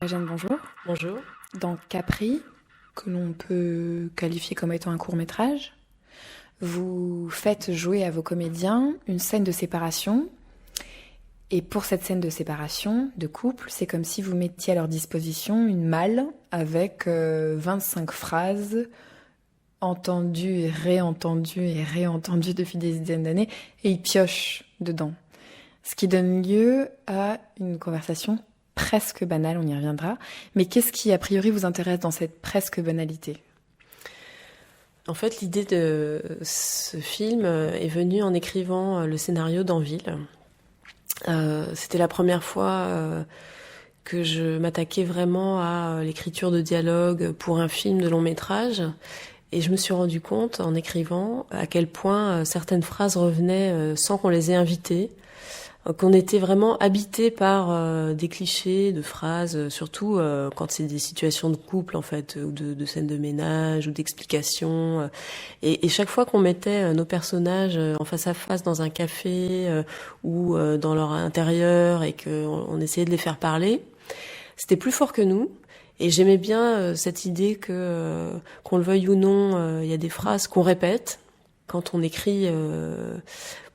Jeanne, bonjour. Bonjour. Dans Capri, que l'on peut qualifier comme étant un court-métrage, vous faites jouer à vos comédiens une scène de séparation. Et pour cette scène de séparation, de couple, c'est comme si vous mettiez à leur disposition une malle avec 25 phrases entendues et réentendues depuis des dizaines d'années, et ils piochent dedans. Ce qui donne lieu à une conversation presque banale, on y reviendra. Mais qu'est-ce qui, a priori, vous intéresse dans cette presque banalité ? En fait, l'idée de ce film est venue en écrivant le scénario d'Anville. C'était la première fois que je m'attaquais vraiment à l'écriture de dialogue pour un film de long métrage. Et je me suis rendu compte, en écrivant, à quel point certaines phrases revenaient sans qu'on les ait invitées. Qu'on était vraiment habité par des clichés de phrases, surtout quand c'est des situations de couple en fait, ou de scènes de ménage ou d'explications. Et chaque fois qu'on mettait nos personnages en face à face dans un café ou dans leur intérieur et qu'on essayait de les faire parler, c'était plus fort que nous. Et j'aimais bien cette idée que, qu'on le veuille ou non, il y a des phrases qu'on répète quand on écrit.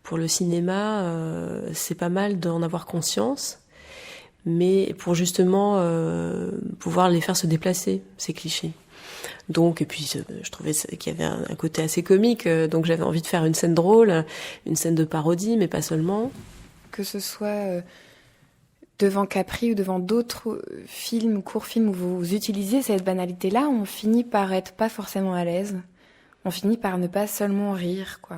Pour le cinéma, c'est pas mal d'en avoir conscience, mais pour justement pouvoir les faire se déplacer, ces clichés. Donc, et puis je trouvais qu'il y avait un côté assez comique, donc j'avais envie de faire une scène drôle, une scène de parodie, mais pas seulement. Que ce soit devant Capri ou devant d'autres films ou courts-films où vous utilisez cette banalité-là, on finit par être pas forcément à l'aise. On finit par ne pas seulement rire, quoi.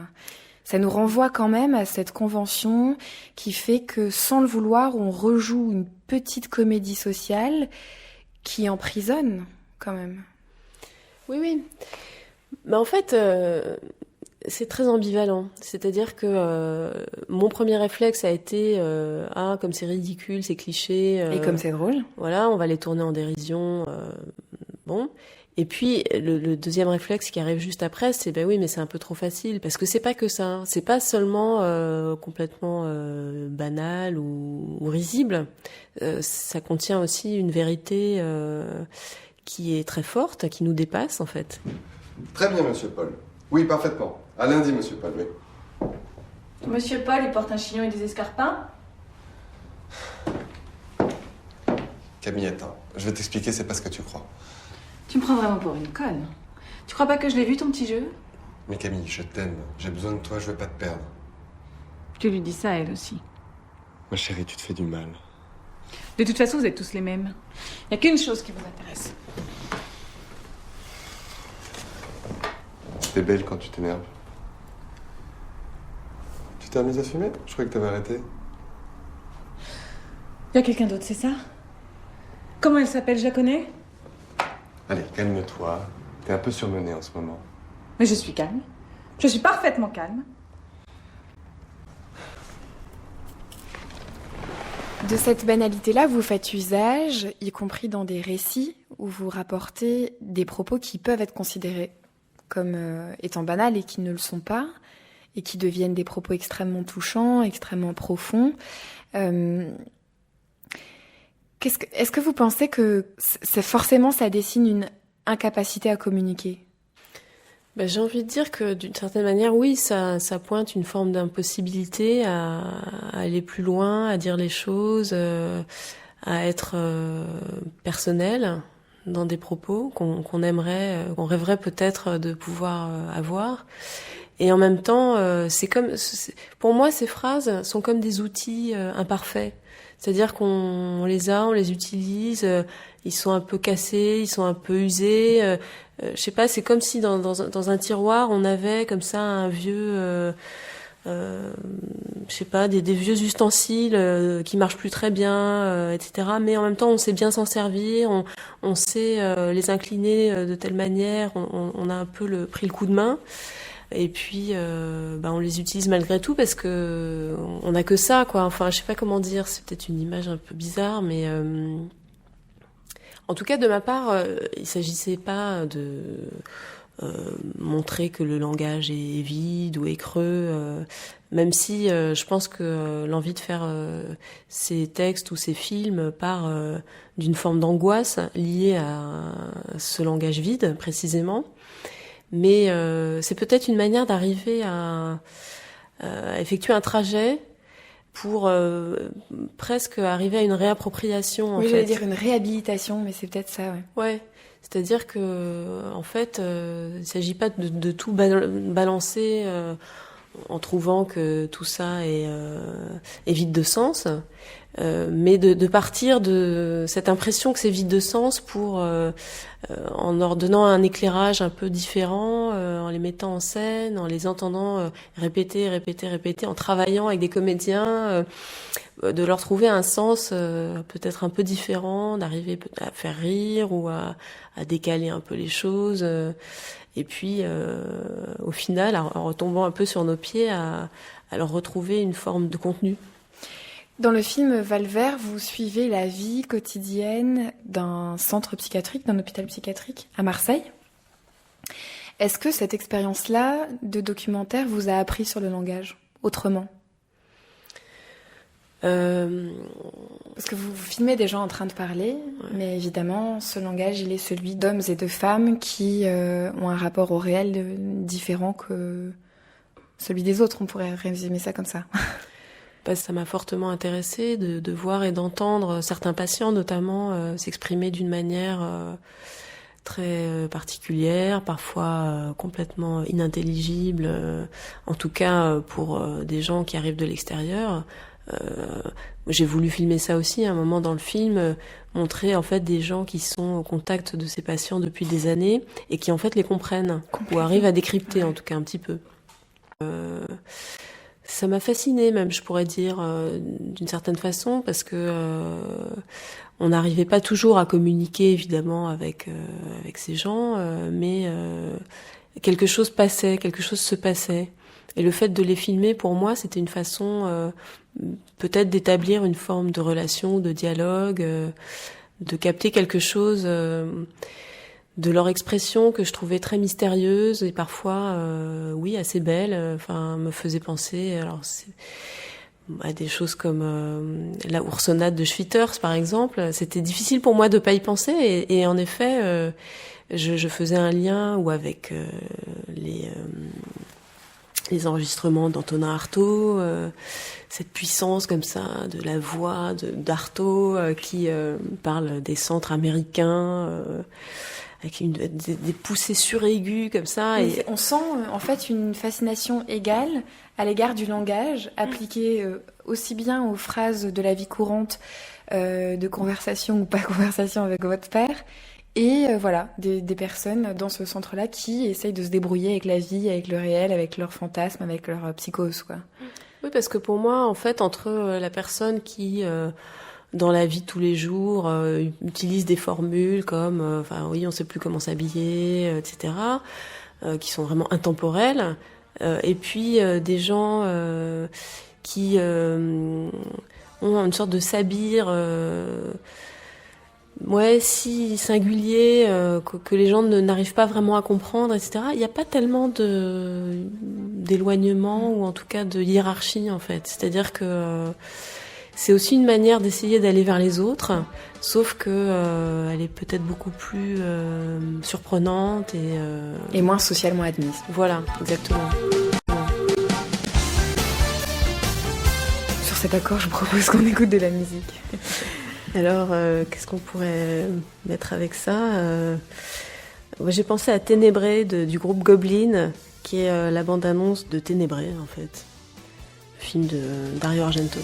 Ça nous renvoie quand même à cette convention qui fait que, sans le vouloir, on rejoue une petite comédie sociale qui emprisonne, quand même. Oui. Mais en fait, c'est très ambivalent. C'est-à-dire que mon premier réflexe a été comme c'est ridicule, c'est cliché. Et comme c'est drôle. Voilà, on va les tourner en dérision. Bon. Et puis le deuxième réflexe qui arrive juste après, c'est oui, mais c'est un peu trop facile, parce que c'est pas que ça, hein. C'est pas seulement complètement banal ou risible. Ça contient aussi une vérité qui est très forte, qui nous dépasse en fait. Très bien, Monsieur Paul. Oui, parfaitement. À lundi, Monsieur Paul, oui. Monsieur Paul, il porte un chignon et des escarpins. Camille, attends. Je vais t'expliquer, c'est pas ce que tu crois. Tu me prends vraiment pour une conne. Tu crois pas que je l'ai vu, ton petit jeu? Mais Camille, je t'aime. J'ai besoin de toi, je veux pas te perdre. Tu lui dis ça, elle aussi. Ma chérie, tu te fais du mal. De toute façon, vous êtes tous les mêmes. Il n'y a qu'une chose qui vous intéresse. T'es belle quand tu t'énerves. Tu t'es remise à fumer? Je croyais que t'avais arrêté. Il y a quelqu'un d'autre, c'est ça? Comment elle s'appelle, je la connais? Allez, calme-toi. T'es un peu surmenée en ce moment. Mais je suis calme. Je suis parfaitement calme. De cette banalité-là, vous faites usage, y compris dans des récits où vous rapportez des propos qui peuvent être considérés comme étant banals et qui ne le sont pas, et qui deviennent des propos extrêmement touchants, extrêmement profonds. Est-ce que vous pensez que forcément ça dessine une incapacité à communiquer ? J'ai envie de dire que d'une certaine manière, oui, ça pointe une forme d'impossibilité à aller plus loin, à dire les choses, à être personnel dans des propos qu'on aimerait, qu'on rêverait peut-être de pouvoir avoir. Et en même temps, pour moi, ces phrases sont comme des outils imparfaits. C'est-à-dire qu'on les a, on les utilise, ils sont un peu cassés, ils sont un peu usés. Je sais pas, c'est comme si dans un tiroir, on avait comme ça un vieux, je sais pas, des vieux ustensiles qui marchent plus très bien, etc. Mais en même temps, on sait bien s'en servir, on sait les incliner de telle manière, on a un peu pris le coup de main. Et puis, on les utilise malgré tout parce que on n'a que ça, quoi. Enfin, je sais pas comment dire. C'est peut-être une image un peu bizarre, mais en tout cas, de ma part, il s'agissait pas montrer que le langage est vide ou est creux, même si je pense que l'envie de faire ces textes ou ces films part d'une forme d'angoisse liée à ce langage vide précisément. Mais c'est peut-être une manière d'arriver à effectuer un trajet pour presque arriver à une réappropriation. Oui, j'allais dire une réhabilitation, mais c'est peut-être ça, ouais. Ouais, c'est-à-dire que en fait, il s'agit pas de tout balancer en trouvant que tout ça est vide de sens, mais de partir de cette impression que c'est vide de sens pour en leur donnant un éclairage un peu différent, en les mettant en scène, en les entendant répéter, en travaillant avec des comédiens, de leur trouver un sens peut-être un peu différent, d'arriver à faire rire ou à décaler un peu les choses, et puis au final, en retombant un peu sur nos pieds, à leur retrouver une forme de contenu. Dans le film Valvert, vous suivez la vie quotidienne d'un centre psychiatrique, d'un hôpital psychiatrique à Marseille. Est-ce que cette expérience-là de documentaire vous a appris sur le langage autrement ? Parce que vous filmez des gens en train de parler, mais évidemment, ce langage, il est celui d'hommes et de femmes qui ont un rapport au réel différent que celui des autres. On pourrait résumer ça comme ça. Ça m'a fortement intéressée de voir et d'entendre certains patients, notamment, s'exprimer d'une manière très particulière, parfois complètement inintelligible, en tout cas pour des gens qui arrivent de l'extérieur. J'ai voulu filmer ça aussi à un moment dans le film, montrer en fait des gens qui sont au contact de ces patients depuis des années et qui en fait les comprennent ou arrivent à décrypter en tout cas un petit peu. Ça m'a fascinée même, je pourrais dire, d'une certaine façon, parce que on n'arrivait pas toujours à communiquer évidemment avec ces gens, mais quelque chose se passait. Et le fait de les filmer, pour moi, c'était une façon peut-être d'établir une forme de relation, de dialogue, de capter quelque chose de leur expression que je trouvais très mystérieuse et parfois, oui, assez belle. Enfin, me faisait penser à des choses comme la Oursonnade de Schwitters, par exemple. C'était difficile pour moi de pas y penser et en effet, je faisais un lien ou avec les enregistrements d'Antonin Artaud, cette puissance comme ça de la voix d'Artaud qui parle des centres américains avec des poussées suraiguës comme ça. Et on sent en fait une fascination égale à l'égard du langage, appliqué aussi bien aux phrases de la vie courante, de conversation ou pas conversation avec votre père, et voilà, des personnes dans ce centre-là qui essayent de se débrouiller avec la vie, avec le réel, avec leurs fantasmes, avec leur psychose, quoi. Oui, parce que pour moi, en fait, entre la personne qui, dans la vie de tous les jours, utilise des formules comme, enfin oui, on sait plus comment s'habiller, etc., qui sont vraiment intemporelles, et puis des gens qui ont une sorte de sabir, si singulier, que les gens n'arrivent pas vraiment à comprendre, etc. Il n'y a pas tellement d'éloignement ou en tout cas de hiérarchie en fait. C'est-à-dire que c'est aussi une manière d'essayer d'aller vers les autres, sauf que elle est peut-être beaucoup plus surprenante et moins socialement admise. Voilà, exactement. Sur cet accord, je propose qu'on écoute de la musique. Alors, qu'est-ce qu'on pourrait mettre avec ça j'ai pensé à Ténébré du groupe Goblin, qui est la bande-annonce de Ténébré, en fait. Le film de Dario Argento.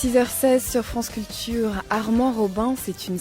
6h16 sur France Culture. Armand Robin, c'est une